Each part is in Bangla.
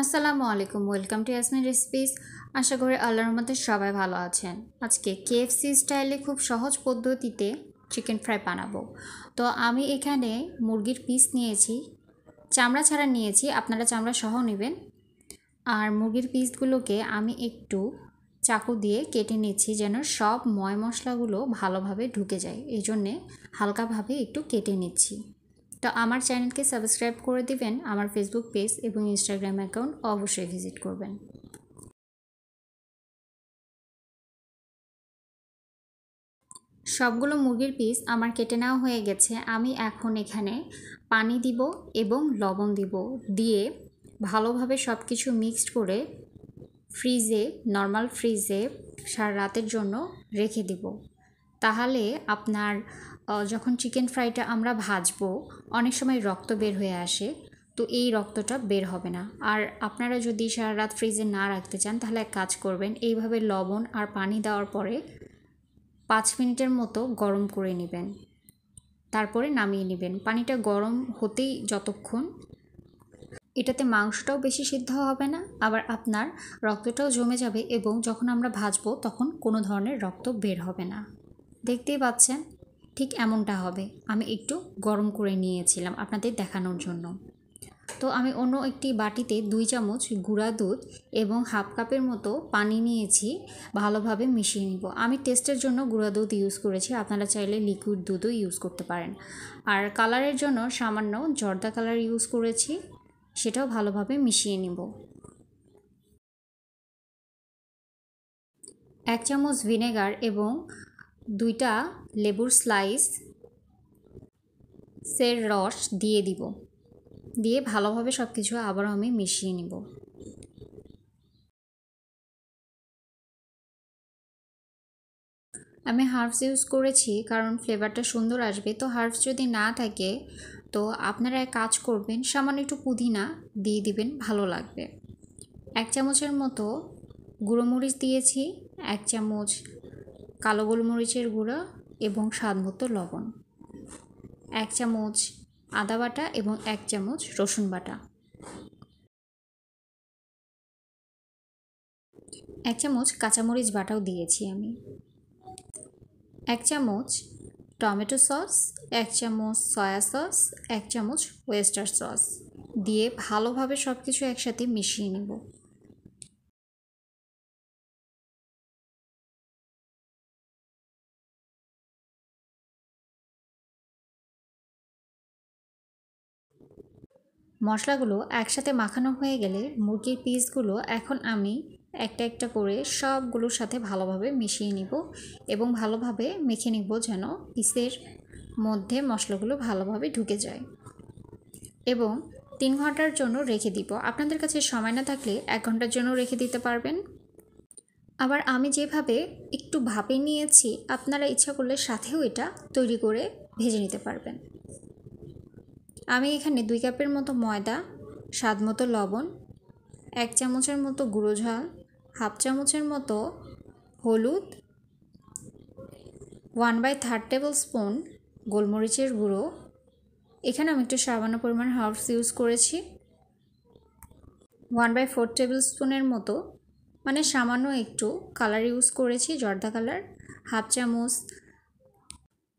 আসসালামু আলাইকুম, ওয়েলকাম টু ইয়াসমিন রেসিপিস। আশা করি আল্লাহর রহমতে সবাই ভালো আছেন। আজকে কেএফসি স্টাইলে খুব সহজ পদ্ধতিতে চিকেন ফ্রাই বানাবো। তো আমি এখানে মুরগির পিস নিয়েছি, চামড়া ছাড়া নিয়েছি, আপনারা চামড়া সহ নেবেন। আর মুরগির পিসগুলোকে আমি একটু চাকু দিয়ে কেটে নিচ্ছি যেন সব ময় মশলাগুলো ভালোভাবে ঢুকে যায়, এই জন্যে হালকাভাবে একটু কেটে নিচ্ছি। তো আমার চ্যানেলকে সাবস্ক্রাইব করে দিবেন, আমার ফেসবুক পেজ এবং ইনস্টাগ্রাম অ্যাকাউন্ট অবশ্যই ভিজিট করবেন। সবগুলো মুরগির পিস আমার কেটে নেওয়া হয়ে গেছে। আমি এখন এখানে পানি দিব এবং লবণ দিব, দিয়ে ভালোভাবে সব কিছু মিক্সড করে নর্মাল ফ্রিজে সারা রাতের জন্য রেখে দিব। তাহলে আপনার যখন চিকেন ফ্রাইটা আমরা ভাজবো অনেক সময় রক্ত বের হয়ে আসে, তো এই রক্তটা বের হবে না। আর আপনারা যদি সারা রাত ফ্রিজে না রাখতে চান তাহলে এক কাজ করবেন, এইভাবে লবণ আর পানি দেওয়ার পরে 5 মিনিটের মতো গরম করে নেবেন, তারপরে নামিয়ে নেবেন। পানিটা গরম হতেই যতক্ষণ, এটাতে মাংসটাও বেশি সিদ্ধ হবে না, আবার আপনার রক্তটাও জমে যাবে এবং যখন আমরা ভাজবো তখন কোনো ধরনের রক্ত বের হবে না। দেখতেই পাচ্ছেন ঠিক এমনটা হবে। আমি একটু গরম করে নিয়েছিলাম আপনাদের দেখানোর জন্য। তো আমি অন্য একটি বাটিতে 2 চামচ গুঁড়া দুধ এবং হাফ কাপের মতো পানি নিয়েছি, ভালোভাবে মিশিয়ে নিব। আমি টেস্টের জন্য গুঁড়া দুধ ইউজ করেছি, আপনারা চাইলে লিকুইড দুধও ইউজ করতে পারেন। আর কালারের জন্য সামান্য জর্দা কালার ইউজ করেছি, সেটাও ভালোভাবে মিশিয়ে নিব। 1 চামচ ভিনেগার এবং 2টা লেবুর স্লাইসের রস দিয়ে দিব, দিয়ে ভালোভাবে সব কিছু আবারও আমি মিশিয়ে নিব। আমি হার্বস ইউজ করেছি কারণ ফ্লেভারটা সুন্দর আসবে। তো হার্বস যদি না থাকে তো আপনারা এক কাজ করবেন, সামান্য একটু পুদিনা দিয়ে দিবেন, ভালো লাগবে। 1 চামচের মতো গুঁড়ো মরিচ দিয়েছি, 1 চামচ কালো গোলমরিচের গুঁড়ো এবং স্বাদ মতো লবণ, 1 চামচ আদা বাটা এবং 1 চামচ রসুন বাটা, 1 চামচ কাঁচামরিচ বাটাও দিয়েছি আমি, 1 চামচ টমেটো সস, 1 চামচ সয়া সস, 1 চামচ ওয়েস্টার সস দিয়ে ভালোভাবে সব কিছু একসাথে মিশিয়ে নেব। মশলাগুলো একসাথে মাখানো হয়ে গেলে মুরগির পিসগুলো এখন আমি একটা একটা করে সবগুলোর সাথে ভালোভাবে মিশিয়ে নিব এবং ভালোভাবে মেখে নিব যেন পিসের মধ্যে মশলাগুলো ভালোভাবে ঢুকে যায়, এবং 3 ঘন্টার জন্য রেখে দিব। আপনাদের কাছে সময় না থাকলে 1 ঘন্টার জন্য রেখে দিতে পারবেন। আবার আমি যেভাবে একটু ভাপে নিয়েছি, আপনারা ইচ্ছা করলে সাথেও এটা তৈরি করে ভেজে নিতে পারবেন। আমি এখানে 2 কাপের মতো ময়দা, স্বাদ মতো লবণ, 1 চামচের মতো গুঁড়ো ঝাল, হাফ চামচের মতো হলুদ, 1/3 টেবিল স্পুন গোলমরিচের গুঁড়ো, এখানে আমি একটু সামান্য পরিমাণ হার্বস ইউজ করেছি, 1/4 টেবিল স্পুনের মতো মানে সামান্য একটু কালার ইউজ করেছি, জর্দা কালার, হাফ চামচ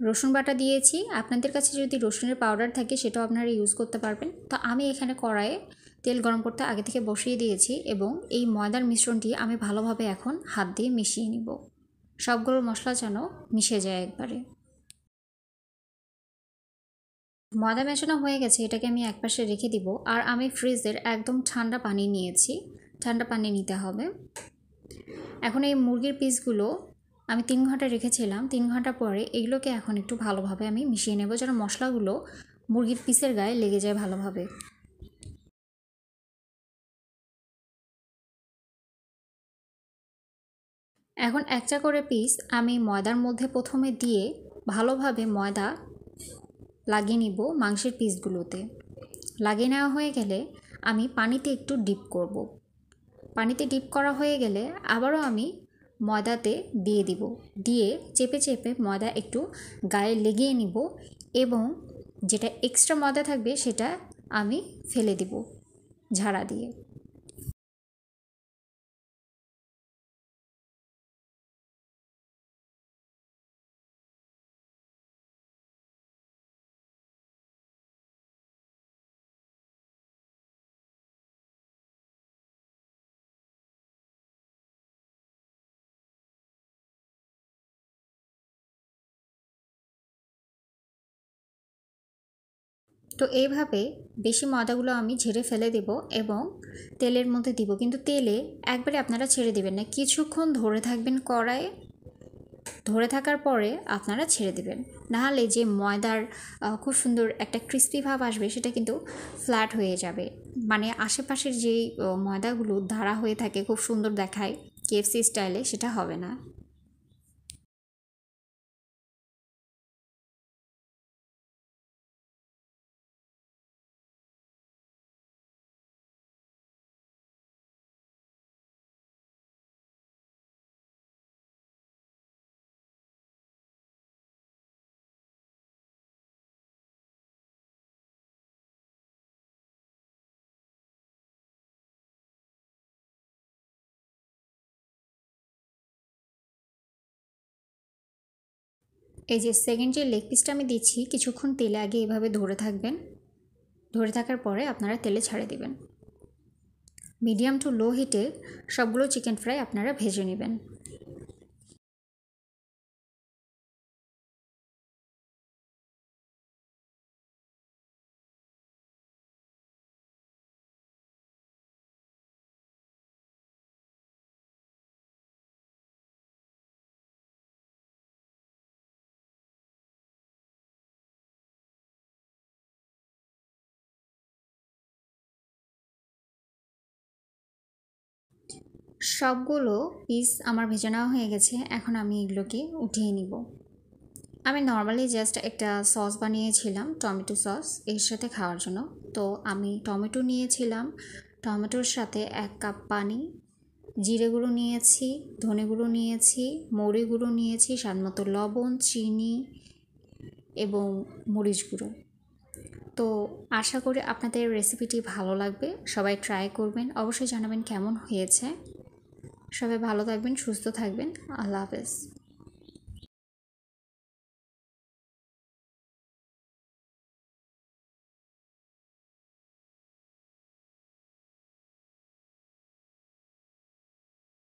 রসুন বাটা দিয়েছি। আপনাদের কাছে যদি রসুনের পাউডার থাকে সেটাও আপনারা ইউজ করতে পারবেন। তো আমি এখানে কড়াইয়ে তেল গরম করতে আগে থেকে বসিয়ে দিয়েছি এবং এই ময়দার মিশ্রণটি আমি ভালোভাবে এখন হাত দিয়ে মিশিয়ে নিব, সবগুলো মশলা যেন মিশে যায় একবারে। ময়দা মেশানো হয়ে গেছে, এটাকে আমি একপাশে রেখে দিব। আর আমি ফ্রিজের একদম ঠান্ডা পানি নিয়েছি, ঠান্ডা পানি নিতে হবে। এখন এই মুরগির পিসগুলো আমি 3 ঘন্টা রেখেছিলাম, 3 ঘন্টা পরে এগুলোকে এখন একটু ভালোভাবে আমি মিশিয়ে নেব যেন মশলাগুলো মুরগির পিসের গায়ে লেগে যায় ভালোভাবে। এখন একটা করে পিস আমি ময়দার মধ্যে প্রথমে দিয়ে ভালোভাবে ময়দা লাগিয়ে নিব মাংসের পিসগুলোতে। লাগিয়ে নেওয়া হয়ে গেলে আমি পানিতে একটু ডিপ করব। পানিতে ডিপ করা হয়ে গেলে আবারও আমি ময়দাতে দিয়ে দিব, দিয়ে চেপে চেপে ময়দা একটু গায়ে লেগিয়ে নিব এবং যেটা এক্সট্রা ময়দা থাকবে সেটা আমি ফেলে দিব ঝাড়া দিয়ে। তো এইভাবে বেশি ময়দাগুলো আমি ঝেড়ে ফেলে দেব এবং তেলের মধ্যে দিব, কিন্তু তেলে একবারে আপনারা ছেড়ে দিবেন না, কিছুক্ষণ ধরে থাকবেন কড়াইয়ে, ধরে থাকার পরে আপনারা ছেড়ে দেবেন, নাহলে যে ময়দার খুব সুন্দর একটা ক্রিস্পি ভাব আসবে সেটা কিন্তু ফ্ল্যাট হয়ে যাবে, মানে আশেপাশের যেই ময়দাগুলো ধারা হয়ে থাকে খুব সুন্দর দেখায় কেএফসি স্টাইলে, সেটা হবে না। এই যে সেকেন্ড যে লেগ পিসটা আমি দিচ্ছি, কিছুক্ষণ তেলে আগে এভাবে ধরে থাকবেন, ধরে থাকার পরে আপনারা তেলে ছাড়ে দিবেন। মিডিয়াম টু লো হিটে সবগুলো চিকেন ফ্রাই আপনারা ভেজে নেবেন। সবগুলো পিস আমার ভেজে নেওয়া হয়ে গেছে, এখন আমি এগুলোকে উঠিয়ে নিব। আমি নর্মালি জাস্ট একটা সস বানিয়েছিলাম, টমেটো সস, এর সাথে খাওয়ার জন্য। তো আমি টমেটো নিয়েছিলাম, টমেটোর সাথে 1 কাপ পানি, জিরে গুঁড়ো নিয়েছি, ধনে গুঁড়ো নিয়েছি, মৌরি গুঁড়ো নিয়েছি, স্বাদমতো লবণ, চিনি এবং মরিচ গুঁড়ো। তো আশা করি আপনাদের রেসিপিটি ভালো লাগবে, সবাই ট্রাই করবেন, অবশ্যই জানাবেন কেমন হয়েছে। সবাই ভালো থাকবেন, সুস্থ থাকবেন, আল্লাহ হাফেজ।